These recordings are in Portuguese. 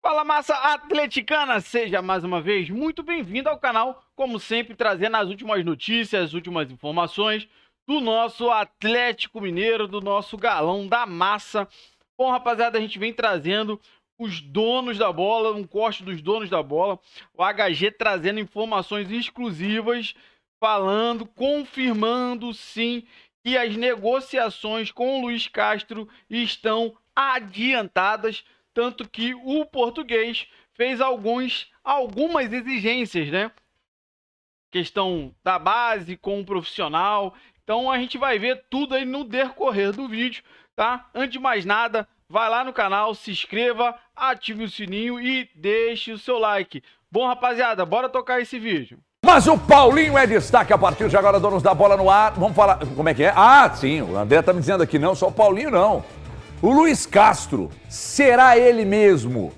Fala, massa atleticana! Seja mais uma vez muito bem-vindo ao canal, como sempre, trazendo as últimas notícias, as últimas informações do nosso Atlético Mineiro, do nosso galão da massa. Bom, rapaziada, a gente vem trazendo os donos da bola, um corte dos donos da bola, o HG trazendo informações exclusivas, falando, confirmando sim que as negociações com o Luiz Castro estão adiantadas, tanto que o português fez algumas exigências, né? Questão da base com o profissional. Então a gente vai ver tudo aí no decorrer do vídeo, tá? Antes de mais nada, vai lá no canal, se inscreva, ative o sininho e deixe o seu like. Bom, rapaziada, bora tocar esse vídeo. Mas o Paulinho é destaque a partir de agora, donos da bola no ar. Vamos falar, como é que é? Ah, sim, o André tá me dizendo aqui, não, só o Paulinho não. O Luiz Castro, será ele mesmo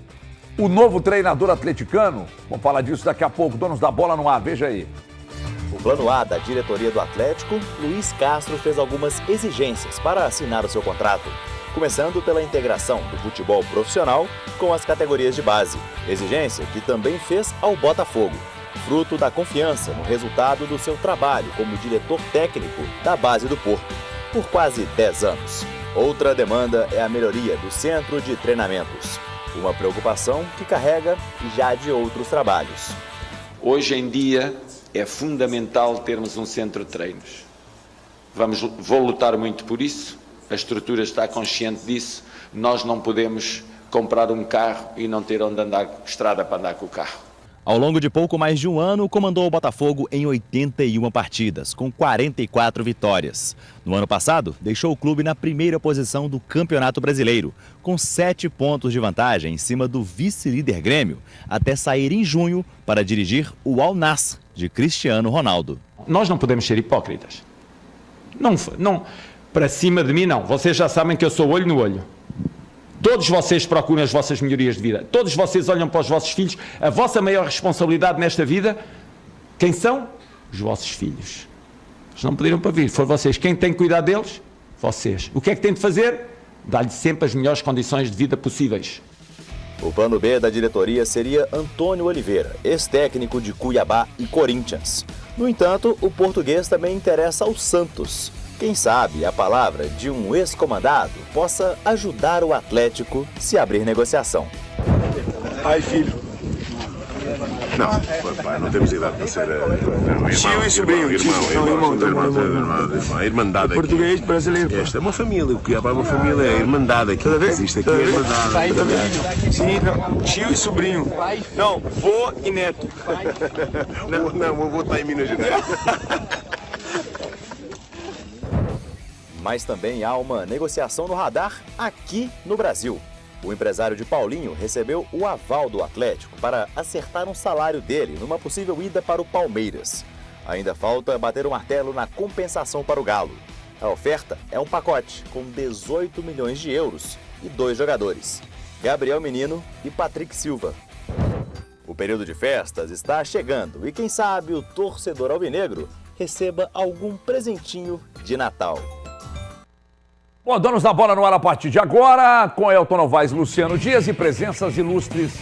o novo treinador atleticano? Vamos falar disso daqui a pouco, donos da bola no ar, veja aí. O plano A da diretoria do Atlético, Luiz Castro fez algumas exigências para assinar o seu contrato, começando pela integração do futebol profissional com as categorias de base, exigência que também fez ao Botafogo, fruto da confiança no resultado do seu trabalho como diretor técnico da base do Porto, por quase 10 anos. Outra demanda é a melhoria do centro de treinamentos, uma preocupação que carrega já de outros trabalhos. Hoje em dia é fundamental termos um centro de treinos. Vou lutar muito por isso, a estrutura está consciente disso, nós não podemos comprar um carro e não ter onde andar, estrada para andar com o carro. Ao longo de pouco mais de um ano, comandou o Botafogo em 81 partidas, com 44 vitórias. No ano passado, deixou o clube na primeira posição do Campeonato Brasileiro, com 7 pontos de vantagem em cima do vice-líder Grêmio, até sair em junho para dirigir o Al Nassr de Cristiano Ronaldo. Nós não podemos ser hipócritas. Não, para cima de mim não. Vocês já sabem que eu sou olho no olho. Todos vocês procuram as vossas melhorias de vida. Todos vocês olham para os vossos filhos. A vossa maior responsabilidade nesta vida, quem são? Os vossos filhos. Eles não pediram para vir. Foram vocês. Quem tem que cuidar deles? Vocês. O que é que tem de fazer? Dar-lhe sempre as melhores condições de vida possíveis. O plano B da diretoria seria Antônio Oliveira, ex-técnico de Cuiabá e Corinthians. No entanto, o português também interessa ao Santos. Quem sabe a palavra de um ex-comandado possa ajudar o Atlético se abrir negociação. Ai, filho. Não, pai, não temos idade para ser tio e sobrinho. Irmão. Irmandade aqui. Português, brasileiro. Esta é uma família, o que é uma família é irmandade aqui. Existe aqui irmandade. Aí também. Sim, não. Tio e sobrinho. Não, vô e neto. Não, o vô está em Minas Gerais. Mas também há uma negociação no radar aqui no Brasil. O empresário de Paulinho recebeu o aval do Atlético para acertar um salário dele numa possível ida para o Palmeiras. Ainda falta bater o martelo na compensação para o Galo. A oferta é um pacote com 18 milhões de euros e 2 jogadores, Gabriel Menino e Patrick Silva. O período de festas está chegando e quem sabe o torcedor alvinegro receba algum presentinho de Natal. Bom, donos da bola no ar a partir de agora, com Elton Novaes e Luciano Dias e presenças ilustres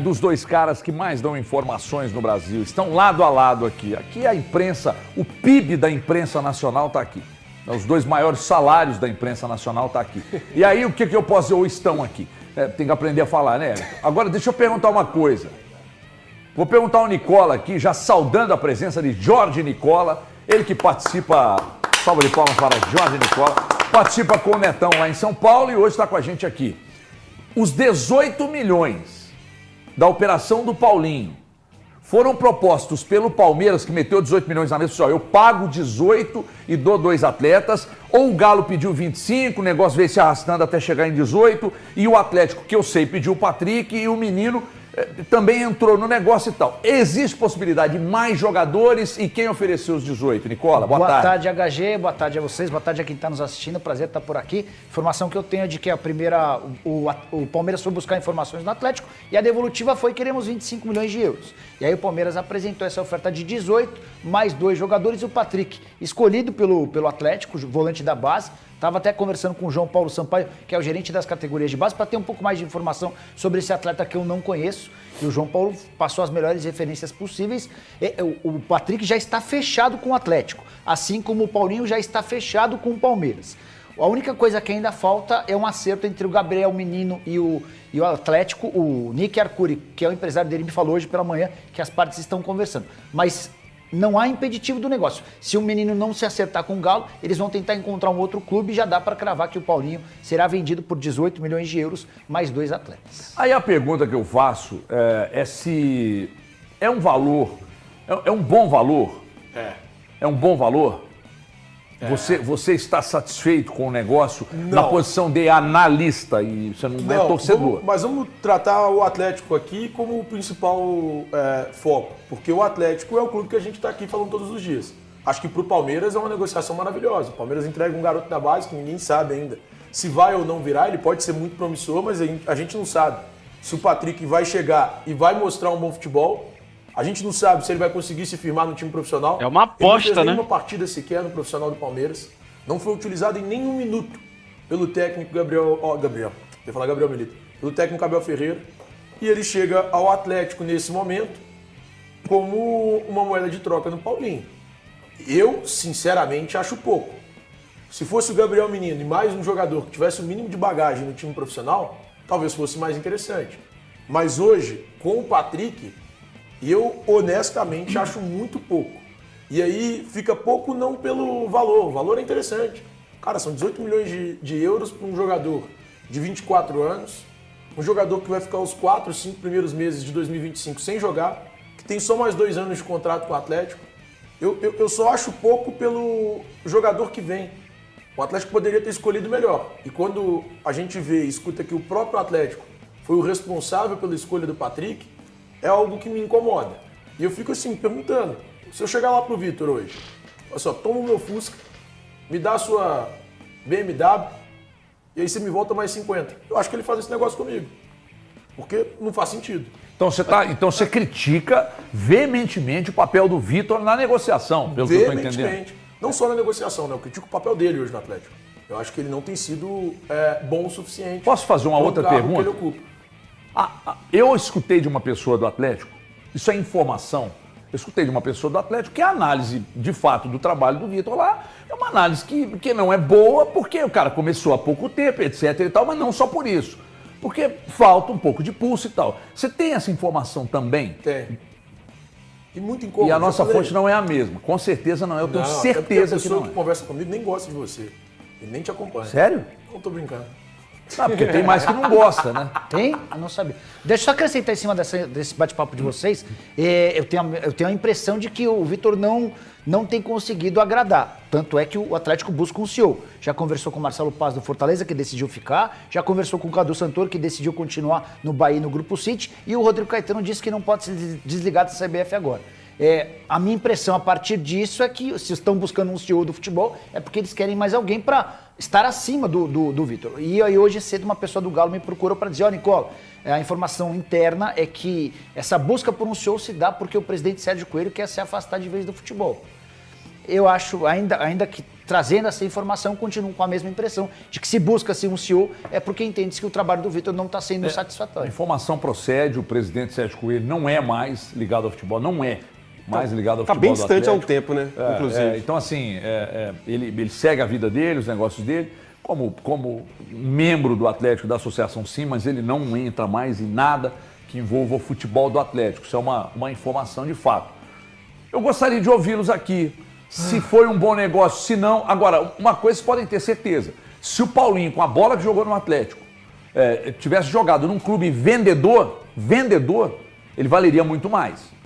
dos dois caras que mais dão informações no Brasil. Estão lado a lado aqui. Aqui a imprensa, o PIB da imprensa nacional está aqui. Os dois maiores salários da imprensa nacional estão aqui. E aí o que eu posso dizer? Ou estão aqui? Tem que aprender a falar, né? Agora deixa eu perguntar uma coisa. Vou perguntar ao Nicola aqui, já saudando a presença de Jorge Nicola, ele que participa, salva de palmas para Jorge Nicola, participa com o Netão lá em São Paulo e hoje está com a gente aqui. Os 18 milhões da operação do Paulinho foram propostos pelo Palmeiras, que meteu 18 milhões na mesa, só eu pago 18 e dou 2 atletas, ou o Galo pediu 25, o negócio veio se arrastando até chegar em 18, e o Atlético, que eu sei, pediu o Patrick e o Menino também entrou no negócio e tal. Existe possibilidade de mais jogadores e quem ofereceu os 18? Nicola, boa tarde. Boa tarde, HG, boa tarde a vocês, boa tarde a quem está nos assistindo, prazer estar por aqui. Informação que eu tenho é de que o Palmeiras foi buscar informações no Atlético e a devolutiva foi queremos 25 milhões de euros. E aí o Palmeiras apresentou essa oferta de 18, mais 2 jogadores e o Patrick, escolhido pelo Atlético, volante da base, Estava até conversando com o João Paulo Sampaio, que é o gerente das categorias de base, para ter um pouco mais de informação sobre esse atleta que eu não conheço. E o João Paulo passou as melhores referências possíveis. O Patrick já está fechado com o Atlético, assim como o Paulinho já está fechado com o Palmeiras. A única coisa que ainda falta é um acerto entre o Gabriel Menino e o Atlético. O Nick Arcuri, que é o empresário dele, me falou hoje pela manhã que as partes estão conversando. Mas não há impeditivo do negócio. Se o Menino não se acertar com o Galo, eles vão tentar encontrar um outro clube e já dá para cravar que o Paulinho será vendido por 18 milhões de euros, mais 2 atletas. Aí a pergunta que eu faço é se é um valor, é um bom valor? É um bom valor? Você está satisfeito com o negócio na posição de analista e você não é torcedor? Mas vamos tratar o Atlético aqui como o principal foco, porque o Atlético é o clube que a gente está aqui falando todos os dias. Acho que para o Palmeiras é uma negociação maravilhosa. O Palmeiras entrega um garoto da base que ninguém sabe ainda se vai ou não virar. Ele pode ser muito promissor, mas a gente não sabe se o Patrick vai chegar e vai mostrar um bom futebol. A gente não sabe se ele vai conseguir se firmar no time profissional. É uma aposta, ele não fez né? nenhuma partida sequer no profissional do Palmeiras. Não foi utilizado em nenhum minuto pelo técnico Gabriel Milito. Pelo técnico Abel Ferreira. E ele chega ao Atlético nesse momento como uma moeda de troca no Paulinho. Eu, sinceramente, acho pouco. Se fosse o Gabriel Menino e mais um jogador que tivesse o mínimo de bagagem no time profissional, talvez fosse mais interessante. Mas hoje, com o Patrick, eu honestamente acho muito pouco. E aí fica pouco não pelo valor. O valor é interessante. Cara, são 18 milhões de euros para um jogador de 24 anos, um jogador que vai ficar os 4, 5 primeiros meses de 2025 sem jogar, que tem só mais 2 anos de contrato com o Atlético. Eu só acho pouco pelo jogador que vem. O Atlético poderia ter escolhido melhor. E quando a gente vê e escuta que o próprio Atlético foi o responsável pela escolha do Patrick, é algo que me incomoda. E eu fico assim, perguntando, se eu chegar lá pro Vitor hoje, olha só, toma o meu Fusca, me dá a sua BMW, e aí você me volta mais 50. Eu acho que ele faz esse negócio comigo. Porque não faz sentido. Então você critica veementemente o papel do Vitor na negociação, pelo que eu estou entendendo. Não só na negociação, né? Eu critico o papel dele hoje no Atlético. Eu acho que ele não tem sido bom o suficiente. Posso fazer uma outra pergunta? Que ele ocupa. Eu escutei de uma pessoa do Atlético, isso é informação, eu escutei de uma pessoa do Atlético que a análise, de fato, do trabalho do Vitor lá é uma análise que não é boa porque o cara começou há pouco tempo, etc e tal, mas não só por isso. Porque falta um pouco de pulso e tal. Você tem essa informação também? Tem. E muito incômodo. E a nossa fonte não é a mesma. Com certeza não é. Eu tenho certeza a pessoa que não que conversa comigo nem gosta de você. Ele nem te acompanha. Sério? Não tô brincando. Porque tem mais que não gosta, né? Tem? Eu não sabia. Deixa eu só acrescentar em cima desse bate-papo de vocês. Eu tenho a impressão de que o Vitor não tem conseguido agradar. Tanto é que o Atlético busca um CEO. Já conversou com o Marcelo Paz do Fortaleza, que decidiu ficar. Já conversou com o Cadu Santoro, que decidiu continuar no Bahia no Grupo City. E o Rodrigo Caetano disse que não pode se desligar da CBF agora. A minha impressão a partir disso é que se estão buscando um CEO do futebol é porque eles querem mais alguém para estar acima do Vitor. E aí hoje cedo uma pessoa do Galo me procurou para dizer, Nicola, a informação interna é que essa busca por um CEO se dá porque o presidente Sérgio Coelho quer se afastar de vez do futebol. Eu acho, ainda que trazendo essa informação, continuo com a mesma impressão de que se busca-se um CEO é porque entende-se que o trabalho do Vitor não está sendo satisfatório. A informação procede, o presidente Sérgio Coelho não é mais ligado ao futebol, não é mais ligado ao futebol. Está bem distante há um tempo, né? Inclusive. Então, assim, ele segue a vida dele, os negócios dele, como membro do Atlético, da associação sim, mas ele não entra mais em nada que envolva o futebol do Atlético. Isso é uma informação de fato. Eu gostaria de ouvi-los aqui. Se foi um bom negócio, se não... Agora, uma coisa vocês podem ter certeza. Se o Paulinho, com a bola que jogou no Atlético, tivesse jogado num clube vendedor, ele valeria muito mais.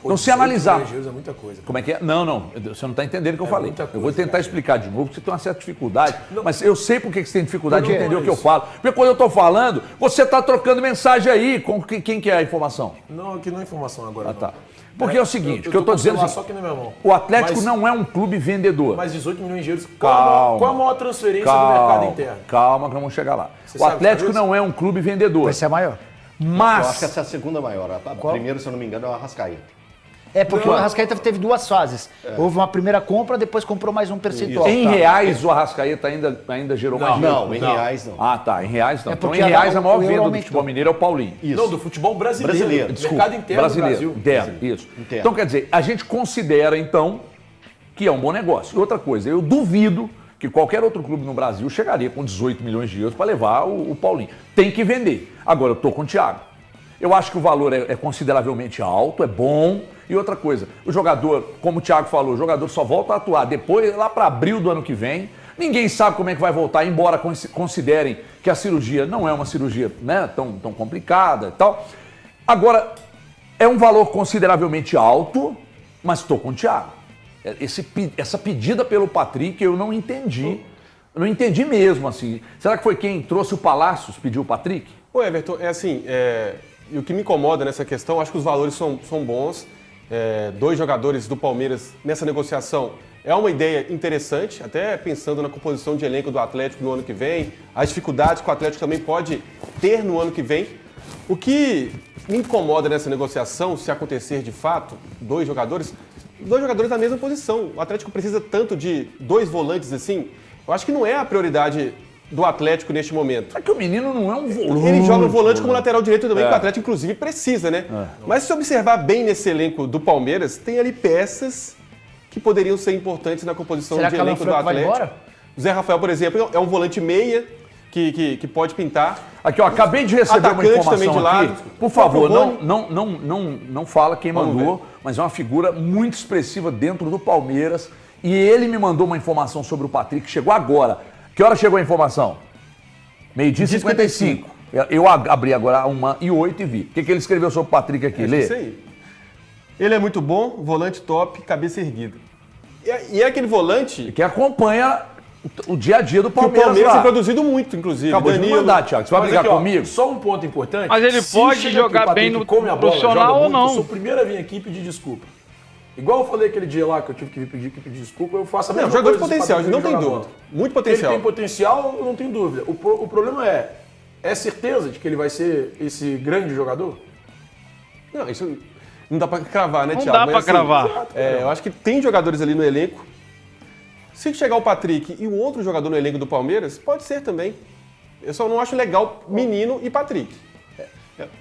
Então, se analisar... É muita coisa. Como é que é? Não, você não está entendendo o que eu falei. Eu vou tentar explicar de novo, porque você tem uma certa dificuldade. Não. Mas eu sei por que você tem dificuldade de entender o que eu falo. Porque quando eu estou falando, você está trocando mensagem aí com quem que é a informação. Não, aqui não é informação agora. Tá. Porque é o seguinte, o que eu estou dizendo é só que na minha mão. O Atlético não é um clube vendedor. Mas 18 milhões de euros, qual a maior transferência do mercado interno? Calma que vamos chegar lá. O Atlético não é um clube vendedor. Vai ser a maior. Mas... Eu acho que essa é a segunda maior. A primeira, se eu não me engano, é o Arrascaeta. É, porque o Arrascaeta teve duas fases. Houve uma primeira compra, depois comprou mais um percentual. Em reais, o Arrascaeta ainda gerou mais dinheiro? Não, em reais não. Ah, tá. Em reais não. É Então, porque em reais, a maior o venda euro do aumentou. futebol mineiro é o Paulinho. Isso. Não, do futebol brasileiro. Brasileiro. Desculpa, Mercado interno brasileiro. do Brasil. Interno, isso. Interno. Então, quer dizer, a gente considera, então, que é um bom negócio. E outra coisa, eu duvido que qualquer outro clube no Brasil chegaria com 18 milhões de euros para levar o Paulinho. Tem que vender. Agora, eu tô com o Thiago. Eu acho que o valor é consideravelmente alto, é bom. E outra coisa, o jogador, como o Thiago falou, o jogador só volta a atuar depois, lá para abril do ano que vem. Ninguém sabe como é que vai voltar, embora considerem que a cirurgia não é uma cirurgia, né, tão complicada e tal. Agora, é um valor consideravelmente alto, mas estou com o Thiago. Essa pedida pelo Patrick eu não entendi. Eu não entendi mesmo, assim. Será que foi quem trouxe o Palácios, pediu o Patrick? Ô, Everton, e o que me incomoda nessa questão, acho que os valores são bons. 2 jogadores do Palmeiras nessa negociação é uma ideia interessante, até pensando na composição de elenco do Atlético no ano que vem, as dificuldades que o Atlético também pode ter no ano que vem. O que me incomoda nessa negociação, se acontecer de fato, 2 jogadores na mesma posição. O Atlético precisa tanto de 2 volantes assim, eu acho que não é a prioridade do Atlético neste momento. É que o menino não é um volante. Ele joga o volante como lateral direito também, que o Atlético inclusive precisa, né? Mas se observar bem nesse elenco do Palmeiras, tem ali peças que poderiam ser importantes na composição de elenco do Atlético. O Zé Rafael, por exemplo, é um volante meia que pode pintar. Aqui, ó, acabei de receber uma informação também de lado. aqui. Por favor, não fala quem mandou, mas é uma figura muito expressiva dentro do Palmeiras. E ele me mandou uma informação sobre o Patrick, que chegou agora. Que hora chegou a informação? 12h55. Eu abri agora 1h08 e vi. O que ele escreveu sobre o Patrick aqui? Lê. Isso aí. Ele é muito bom, volante top, cabeça erguida. E é aquele volante que acompanha o dia a dia do que Palmeiras. O Palmeiras tem produzido muito, inclusive. Acabou de me mandar, Thiago. Você vai brigar comigo? Só um ponto importante. Mas ele pode jogar bem no profissional ou não. Eu sou o primeiro a vir aqui pedir desculpa. Igual eu falei aquele dia lá que eu tive que pedir desculpa, eu faço a mesma coisa. Jogador de potencial, não tem dúvida. Muito potencial. Ele tem potencial, eu não tenho dúvida. O problema é certeza de que ele vai ser esse grande jogador? Não, isso não dá pra cravar, né, Não Thiago? dá pra cravar. Eu acho que tem jogadores ali no elenco. Se chegar o Patrick e um outro jogador no elenco do Palmeiras, pode ser também. Eu só não acho legal Menino e Patrick.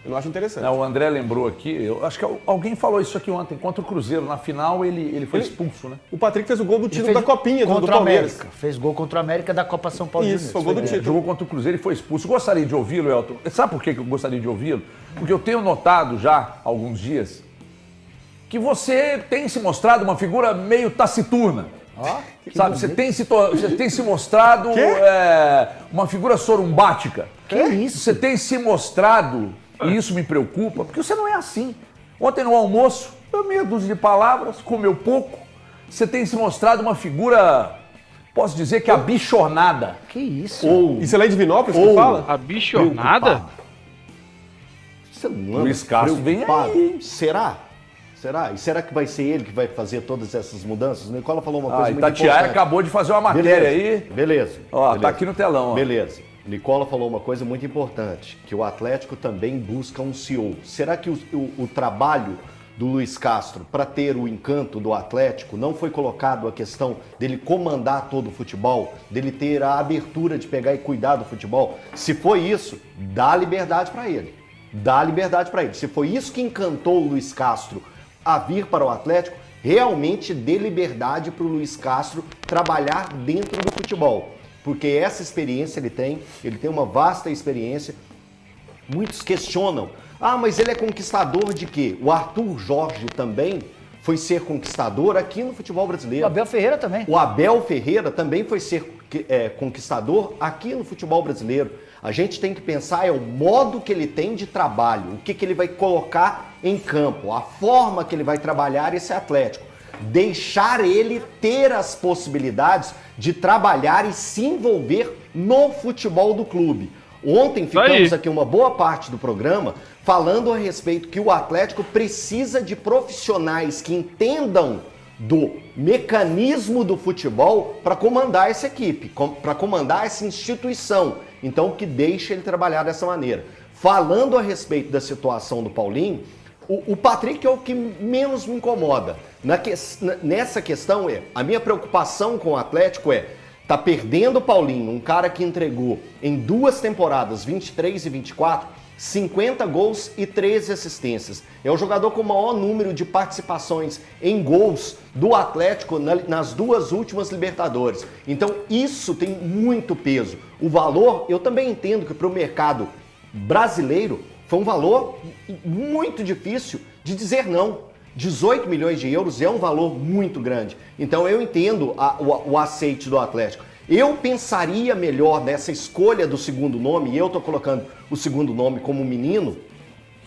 Eu não acho interessante. O André lembrou aqui, eu acho que alguém falou isso aqui ontem, contra o Cruzeiro. Na final ele foi expulso, né? O Patrick fez o gol do título da Copinha do Palmeiras. Fez gol contra o América da Copa São Paulo. Isso, foi o gol do título. Jogou contra o Cruzeiro e foi expulso. Gostaria de ouvi-lo, Elton. Sabe por que eu gostaria de ouvi-lo? Porque eu tenho notado já há alguns dias que você tem se mostrado uma figura meio taciturna. Sabe, você tem se mostrado uma figura sorumbática. Que isso? Você tem se mostrado, e isso me preocupa, porque você não é assim. Ontem no almoço, meia dúzia de palavras, comeu pouco. Você tem se mostrado uma figura, posso dizer que abichornada. Que isso? Isso é lá em Divinópolis que fala? Abichornada? Você não Luiz Castro vem aí. Será? E será que vai ser ele que vai fazer todas essas mudanças? O Nicola falou uma coisa muito importante. Itatiaia acabou de fazer uma matéria aí. Beleza. Tá aqui no telão. Beleza. Nicola falou uma coisa muito importante, que o Atlético também busca um CEO. Será que o trabalho do Luiz Castro para ter o encanto do Atlético não foi colocado a questão dele comandar todo o futebol, dele ter a abertura de pegar e cuidar do futebol? Se foi isso, dá liberdade para ele. Dá liberdade para ele. Se foi isso que encantou o Luiz Castro a vir para o Atlético, realmente dê liberdade para o Luiz Castro trabalhar dentro do futebol. Porque essa experiência ele tem uma vasta experiência. Muitos questionam, mas ele é conquistador de quê? O Arthur Jorge também foi ser conquistador aqui no futebol brasileiro. O Abel Ferreira também. O Abel Ferreira também foi ser conquistador aqui no futebol brasileiro. A gente tem que pensar o modo que ele tem de trabalho, o que ele vai colocar em campo, a forma que ele vai trabalhar esse Atlético. Deixar ele ter as possibilidades de trabalhar e se envolver no futebol do clube. Ontem ficamos aqui uma boa parte do programa falando a respeito que o Atlético precisa de profissionais que entendam do mecanismo do futebol para comandar essa equipe, para comandar essa instituição. Então, que deixe ele trabalhar dessa maneira. Falando a respeito da situação do Paulinho, O Patrick é o que menos me incomoda. Nessa questão a minha preocupação com o Atlético tá perdendo o Paulinho, um cara que entregou em 2 temporadas, 23 e 24, 50 gols e 13 assistências. É o jogador com o maior número de participações em gols do Atlético nas 2 últimas Libertadores. Então isso tem muito peso. O valor, eu também entendo que para o mercado brasileiro foi um valor muito difícil de dizer não. 18 milhões de euros é um valor muito grande. Então eu entendo o aceite do Atlético. Eu pensaria melhor nessa escolha do segundo nome, e eu estou colocando o segundo nome como Menino,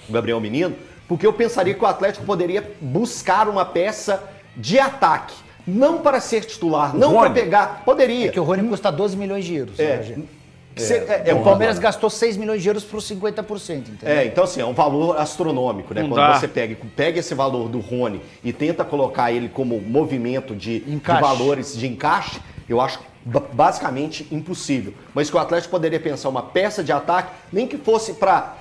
o Gabriel Menino, porque eu pensaria que o Atlético poderia buscar uma peça de ataque. Não para ser titular, não para pegar. Poderia. Porque o Rony custa 12 milhões de euros. O Palmeiras gastou 6 milhões de euros por 50%. Entendeu? Então assim, é um valor astronômico, né? Quando você pega esse valor do Rony e tenta colocar ele como movimento de valores de encaixe, eu acho basicamente impossível. Mas que o Atlético poderia pensar uma peça de ataque, nem que fosse para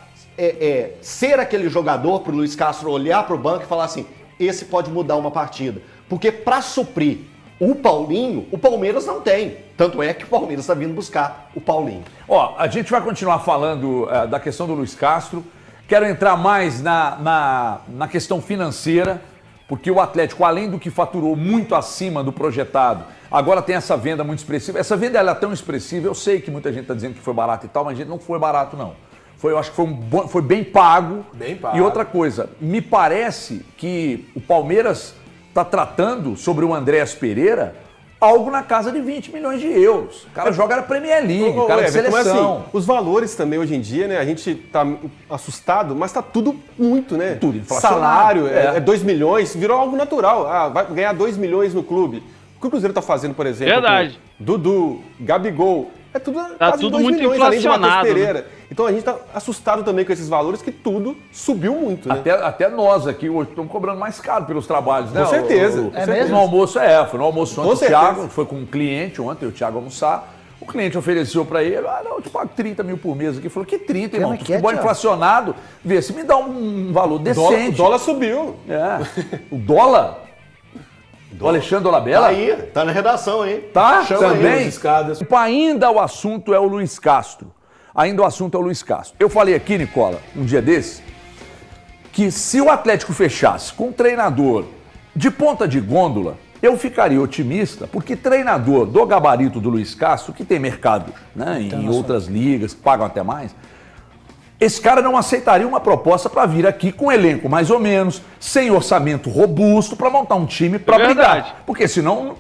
ser aquele jogador para o Luiz Castro olhar para o banco e falar assim, esse pode mudar uma partida. Porque para suprir o Paulinho, o Palmeiras não tem. Tanto é que o Palmeiras está vindo buscar o Paulinho. A gente vai continuar falando da questão do Luiz Castro. Quero entrar mais na questão financeira, porque o Atlético, além do que faturou muito acima do projetado, agora tem essa venda muito expressiva. Essa venda ela é tão expressiva, eu sei que muita gente está dizendo que foi barato e tal, mas gente, não foi barato não. Eu acho que foi bem pago. Bem pago. E outra coisa, me parece que o Palmeiras está tratando sobre o Andréas Pereira algo na casa de 20 milhões de euros. O cara joga na Premier League, o cara de seleção. Assim, os valores também hoje em dia, né? A gente tá assustado, mas tá tudo muito, né? Tudo inflacionado. Salário, 2 milhões, virou algo natural. Vai ganhar 2 milhões no clube. O que o Cruzeiro tá fazendo, por exemplo, verdade. Dudu, Gabigol, tá tudo muito milhões, inflacionado. Né? Então a gente tá assustado também com esses valores, que tudo subiu muito, né? Até nós aqui hoje estamos cobrando mais caro pelos trabalhos, né? Com certeza. Mesmo? No almoço, foi no almoço ontem, o Thiago foi com um cliente ontem, o Thiago almoçar. O cliente ofereceu para ele, não, eu te pago 30 mil por mês aqui. Ele falou, que 30, irmão? Futebol inflacionado, vê se me dá um valor decente. O dólar subiu. O dólar? O Alexandre Dolabella? Aí, tá na redação, hein? Tá, chama também. Escadas. Ainda o assunto é o Luiz Castro. Eu falei aqui, Nicola, um dia desse, que se o Atlético fechasse com um treinador de ponta de gôndola, eu ficaria otimista, porque treinador do gabarito do Luiz Castro, que tem mercado, né, em outras ligas, que pagam até mais, esse cara não aceitaria uma proposta para vir aqui com um elenco mais ou menos, sem orçamento robusto, para montar um time para brigar. Porque senão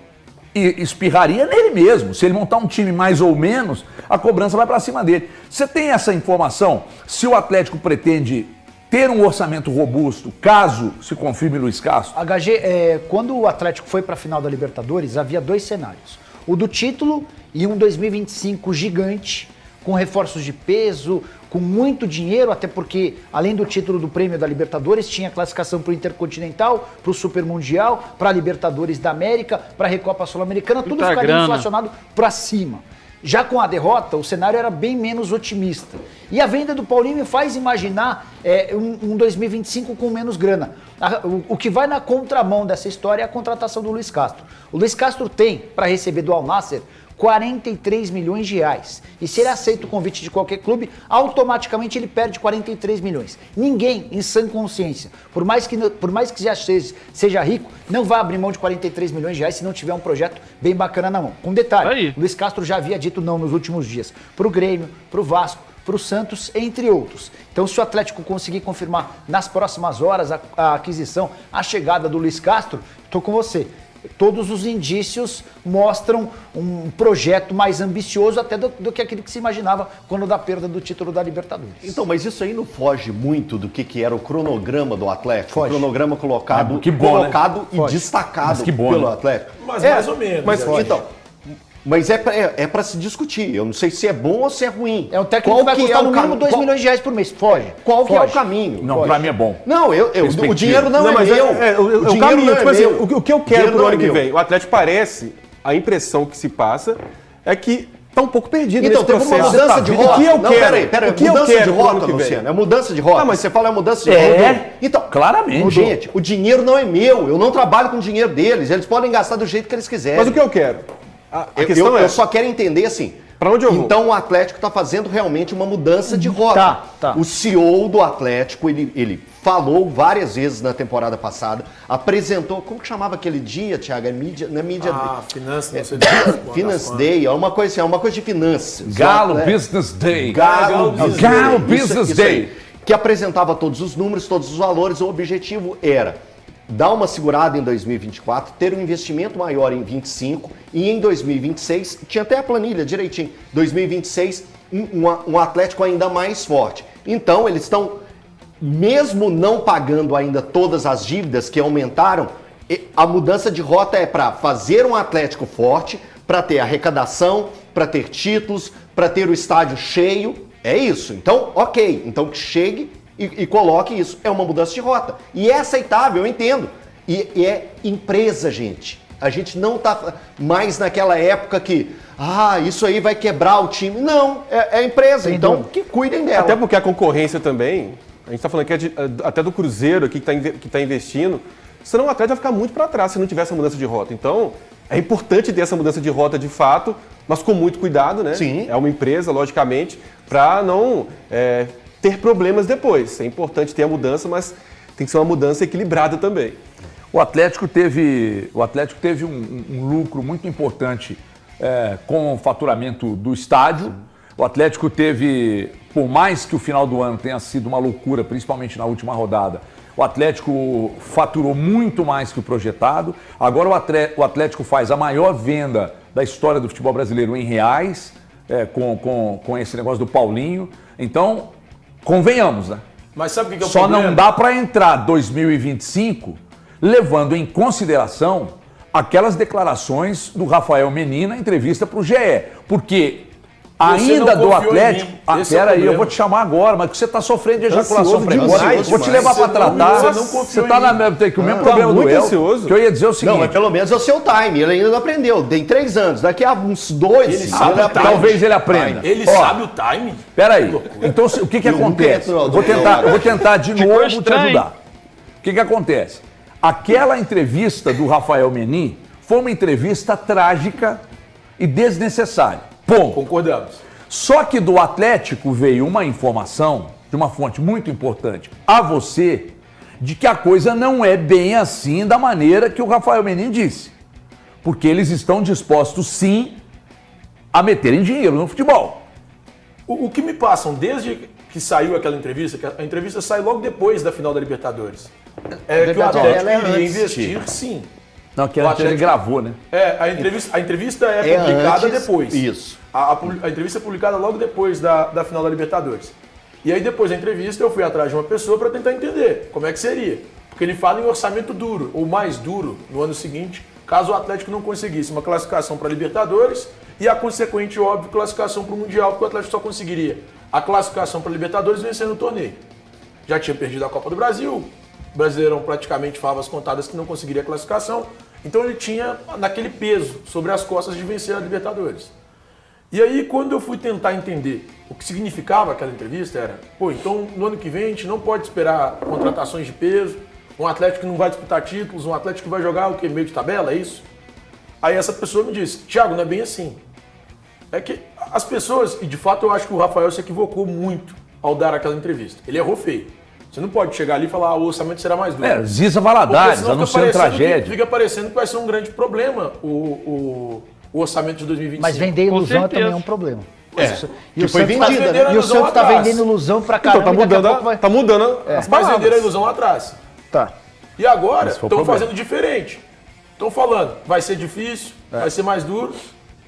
espirraria nele mesmo. Se ele montar um time mais ou menos, a cobrança vai para cima dele. Você tem essa informação? Se o Atlético pretende ter um orçamento robusto, caso se confirme Luiz Castro? HG, quando o Atlético foi para a final da Libertadores, havia 2 cenários. O do título e um 2025 gigante, com reforços de peso, com muito dinheiro, até porque, além do título do prêmio da Libertadores, tinha classificação para o Intercontinental, para o Super Mundial, para a Libertadores da América, para a Recopa Sul-Americana, tudo ficaria inflacionado para cima. Já com a derrota, o cenário era bem menos otimista. E a venda do Paulinho me faz imaginar um 2025 com menos grana. O que vai na contramão dessa história é a contratação do Luiz Castro. O Luiz Castro tem, para receber do Al Nassr, 43 milhões de reais. E se ele aceita o convite de qualquer clube, automaticamente ele perde 43 milhões. Ninguém, em sã consciência, por mais que já seja rico, não vai abrir mão de 43 milhões de reais se não tiver um projeto bem bacana na mão. Com detalhe, o Luiz Castro já havia dito não nos últimos dias para o Grêmio, para o Vasco, para o Santos, entre outros. Então, se o Atlético conseguir confirmar nas próximas horas a aquisição, a chegada do Luiz Castro, estou com você. Todos os indícios mostram um projeto mais ambicioso até do que aquele que se imaginava quando da perda do título da Libertadores. Então, mas isso aí não foge muito do que era o cronograma do Atlético? Foge. O cronograma colocado, né? E destacado pelo Atlético. Mas mais ou menos. Mas é para se discutir. Eu não sei se é bom ou se é ruim. É um técnico que vai custar no mínimo 2 milhões de reais por mês. Foge. Qual que é o caminho? Não, para mim é bom. Não, o dinheiro não é meu. O caminho, tipo assim, o que eu quero pro ano que vem? O Atlético parece, a impressão que se passa é que tá um pouco perdido Então, nesse teve uma processo. mudança de O rota. que eu Não, quero? peraí, O que eu mudança de quero pro ano rota, que vem? Luciano, é mudança de rota. Ah, mas você fala é mudança de É, rota. Então, claramente. gente, o dinheiro não é meu, eu não trabalho com o dinheiro deles, eles podem gastar do jeito que eles quiserem. Mas o que eu quero? A questão eu só quero entender assim. Pra onde eu vou? Então o Atlético está fazendo realmente uma mudança de rota. Tá. O CEO do Atlético, ele falou várias vezes na temporada passada, apresentou, como que chamava aquele dia, Thiago? É mídia, não é mídia... Finanças, não sei Finance Day, é uma coisa assim, é uma coisa de finanças. Galo Né? Business Day. Galo Business Isso Day. aí, que apresentava todos os números, todos os valores. O objetivo era dar uma segurada em 2024, ter um investimento maior em 25 e em 2026, tinha até a planilha direitinho, 2026, um Atlético ainda mais forte. Então, eles estão, mesmo não pagando ainda todas as dívidas que aumentaram, a mudança de rota é para fazer um Atlético forte, para ter arrecadação, para ter títulos, para ter o estádio cheio. É isso. Então, ok. Então que chegue e coloque isso. É uma mudança de rota. E é aceitável, eu entendo. E é empresa, gente. A gente não tá mais naquela época que, isso aí vai quebrar o time. Não, é empresa. Então, que cuidem dela. Até porque a concorrência também, a gente está falando aqui até do Cruzeiro aqui que está investindo, senão o Atlético vai ficar muito para trás se não tiver essa mudança de rota. Então, é importante ter essa mudança de rota de fato, mas com muito cuidado, né? Sim. É uma empresa, logicamente, para não ter problemas depois. É importante ter a mudança, mas tem que ser uma mudança equilibrada também. O Atlético teve um lucro muito importante com o faturamento do estádio. O Atlético teve, por mais que o final do ano tenha sido uma loucura, principalmente na última rodada, o Atlético faturou muito mais que o projetado. Agora o Atlético faz a maior venda da história do futebol brasileiro em reais, com esse negócio do Paulinho. Então, convenhamos, né? Mas sabe o que é o Só problema? não dá para entrar 2025 levando em consideração aquelas declarações do Rafael Menin na entrevista para o GE. Porque ainda do Atlético... Peraí, eu vou te chamar agora, mas que você está sofrendo de ejaculação precoce. Vou te levar para tratar. Você está na mesma... Tem que o mesmo problema do El. Que eu ia dizer o seguinte... Não, mas pelo menos é o seu time. Ele ainda não aprendeu. Tem 3 anos. Daqui a uns 2... Ele sabe o time. Talvez ele aprenda. Ele sabe o time? Peraí. Então, o que acontece? Eu vou tentar de novo te ajudar. O que acontece? Aquela entrevista do Rafael Menin foi uma entrevista trágica e desnecessária. Ponto. Concordamos. Só que do Atlético veio uma informação, de uma fonte muito importante, a você, de que a coisa não é bem assim da maneira que o Rafael Menin disse. Porque eles estão dispostos, sim, a meterem dinheiro no futebol. O que me passam desde que saiu aquela entrevista, que a entrevista sai logo depois da final da Libertadores, que o Atlético iria investir, sim. Não, que ele gravou, né? A entrevista é publicada antes, depois. Isso. A entrevista é publicada logo depois da final da Libertadores. E aí depois da entrevista eu fui atrás de uma pessoa para tentar entender como é que seria. Porque ele fala em orçamento duro, ou mais duro, no ano seguinte, caso o Atlético não conseguisse uma classificação para a Libertadores e a consequente, óbvio, classificação para o Mundial, porque o Atlético só conseguiria a classificação para a Libertadores vencendo o torneio. Já tinha perdido a Copa do Brasil, o Brasileirão praticamente favas contadas que não conseguiria a classificação, então ele tinha naquele peso sobre as costas de vencer a Libertadores. E aí, quando eu fui tentar entender o que significava aquela entrevista, era, então no ano que vem a gente não pode esperar contratações de peso, um Atlético que não vai disputar títulos, um Atlético que vai jogar o quê? Meio de tabela, é isso? Aí essa pessoa me disse, Thiago, não é bem assim. É que as pessoas, e de fato eu acho que o Rafael se equivocou muito ao dar aquela entrevista. Ele errou feio. Você não pode chegar ali e falar, o orçamento será mais duro. Ziza Valadares, anunciando tragédia. Fica parecendo que vai ser um grande problema o orçamento de 2025. Mas vender ilusão também é um problema. E o foi Santos vendida, né? E o Santos tá vendendo ilusão pra caramba. Então tá mudando as Mas palavras. venderam a ilusão lá atrás. Tá. E agora estão fazendo diferente. Estão falando, vai ser difícil, vai ser mais duro.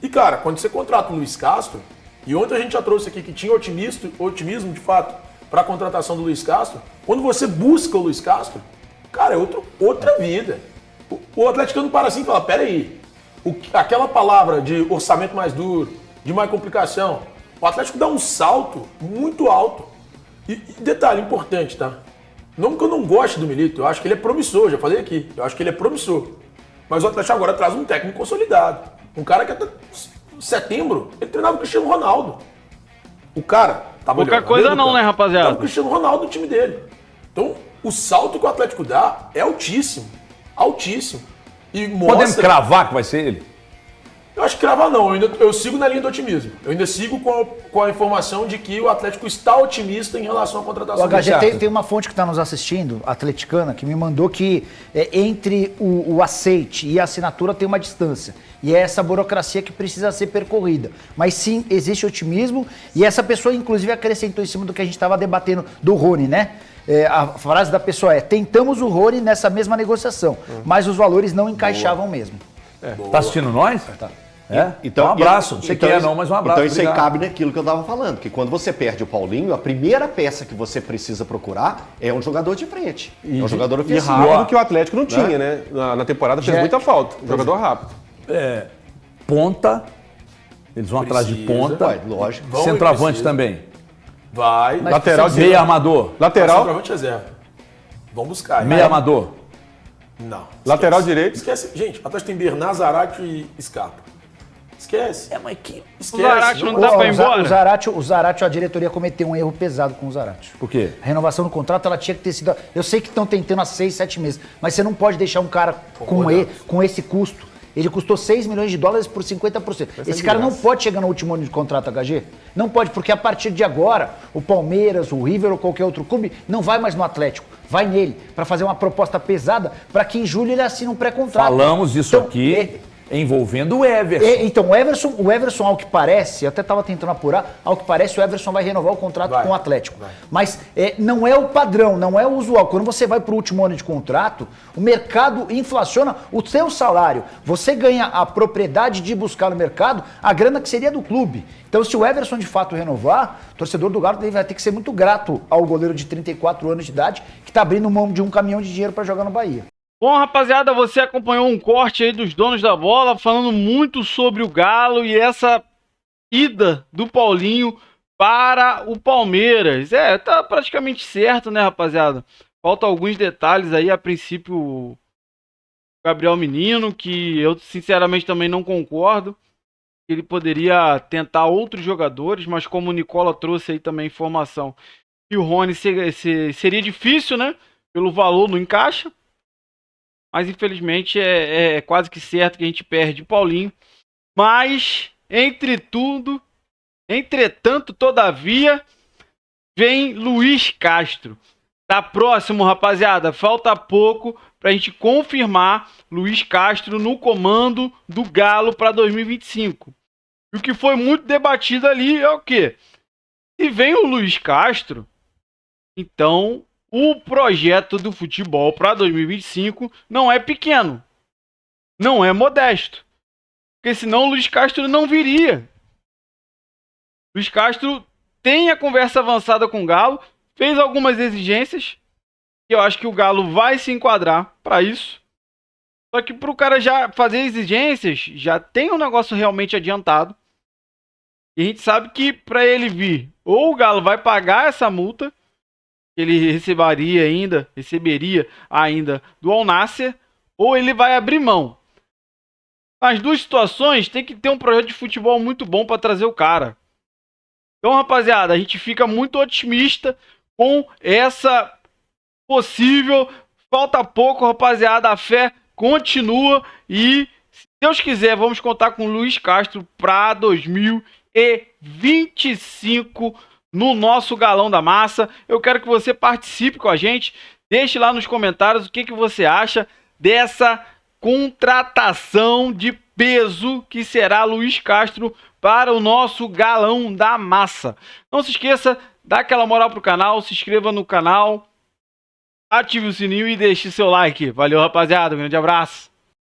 E cara, quando você contrata o Luiz Castro, e ontem a gente já trouxe aqui que tinha otimismo de fato para a contratação do Luiz Castro, quando você busca o Luiz Castro, cara, é outra vida. O atleticano para assim e fala, peraí, aquela palavra de orçamento mais duro, de mais complicação, o Atlético dá um salto muito alto. E detalhe importante, tá? Não que eu não goste do Milito, eu acho que ele é promissor, já falei aqui, eu acho que ele é promissor. Mas o Atlético agora traz um técnico consolidado, um cara que setembro, ele treinava o Cristiano Ronaldo. O cara tava Pouca coisa não, né, rapaziada? Tava o Cristiano Ronaldo no time dele. Então, o salto que o Atlético dá é altíssimo. Altíssimo. E mostra... Podemos cravar que vai ser ele? Eu acho que cravar não, eu sigo na linha do otimismo. Eu ainda sigo com a informação de que o Atlético está otimista em relação à contratação. O HG tem uma fonte que está nos assistindo, atleticana, que me mandou que entre o aceite e a assinatura tem uma distância. E é essa burocracia que precisa ser percorrida. Mas sim, existe otimismo e essa pessoa inclusive acrescentou em cima do que a gente estava debatendo do Rony, né? A frase da pessoa é: tentamos o Rony nessa mesma negociação, mas os valores não encaixavam mesmo. Tá assistindo nós? Tá. Então, um abraço. Não sei quem é não, mas um abraço. Então isso aí obrigado. cabe naquilo que eu estava falando, que quando você perde o Paulinho, a primeira peça que você precisa procurar é um jogador de frente. É um jogador E ofensivo. rápido que o Atlético não tinha, né? Na temporada fez muita falta. Um jogador rápido. Ponta. Eles vão atrás de ponta. Vai, lógico. Vão e Centroavante precisa. também. Vai. Lateral Meio direito. armador. Lateral. Centroavante reserva. Vamos buscar. Meio armador. Não. Lateral esquece. direito. Esquece. Gente, o Atlético tem Bernard, Zarate e Scarpa. Esquece. Mas que... Esquece. O Zarate não dá pra ir embora? O Zarate, a diretoria cometeu um erro pesado com o Zarate. Por quê? A renovação do contrato, ela tinha que ter sido... Eu sei que estão tentando há 6, 7 meses, mas você não pode deixar um cara com esse custo. Ele custou 6 milhões de dólares por 50%. Esse cara não pode chegar no último ano de contrato, HG. Não pode, porque a partir de agora, o Palmeiras, o River ou qualquer outro clube não vai mais no Atlético. Vai nele, para fazer uma proposta pesada, para que em julho ele assine um pré-contrato. Falamos disso aqui envolvendo o Everson. Então, o Everson, ao que parece, eu até estava tentando apurar, ao que parece, o Everson vai renovar o contrato com o Atlético. Mas não é o padrão, não é o usual. Quando você vai para o último ano de contrato, o mercado inflaciona o seu salário. Você ganha a propriedade de buscar no mercado a grana que seria do clube. Então, se o Everson de fato renovar, o torcedor do Galo vai ter que ser muito grato ao goleiro de 34 anos de idade que está abrindo mão de um caminhão de dinheiro para jogar no Bahia. Bom, rapaziada, você acompanhou um corte aí dos donos da bola, falando muito sobre o Galo e essa ida do Paulinho para o Palmeiras. Tá praticamente certo, né, rapaziada? Faltam alguns detalhes aí, a princípio, o Gabriel Menino, que eu sinceramente também não concordo. Ele poderia tentar outros jogadores, mas como o Nicola trouxe aí também informação que o Rony seria difícil, né? Pelo valor não encaixa. Mas infelizmente é quase que certo que a gente perde o Paulinho. Mas, entretanto, todavia, vem Luiz Castro. Tá próximo, rapaziada. Falta pouco pra gente confirmar Luiz Castro no comando do Galo para 2025. E o que foi muito debatido ali é o quê? Se vem o Luiz Castro, então o projeto do futebol para 2025 não é pequeno, não é modesto, porque senão o Luiz Castro não viria. Luiz Castro tem a conversa avançada com o Galo, fez algumas exigências, e eu acho que o Galo vai se enquadrar para isso. Só que para o cara já fazer exigências, já tem um negócio realmente adiantado. E a gente sabe que para ele vir, ou o Galo vai pagar essa multa, que ele receberia ainda do Al Nassr, ou ele vai abrir mão. Nas duas situações, tem que ter um projeto de futebol muito bom para trazer o cara. Então, rapaziada, a gente fica muito otimista com essa possível. Falta pouco, rapaziada, a fé continua e, se Deus quiser, vamos contar com o Luiz Castro para 2025 no nosso Galão da Massa. Eu quero que você participe com a gente. Deixe lá nos comentários o que você acha dessa contratação de peso que será Luiz Castro para o nosso Galão da Massa. Não se esqueça, dá aquela moral pro canal, se inscreva no canal, ative o sininho e deixe seu like. Valeu, rapaziada. Um grande abraço.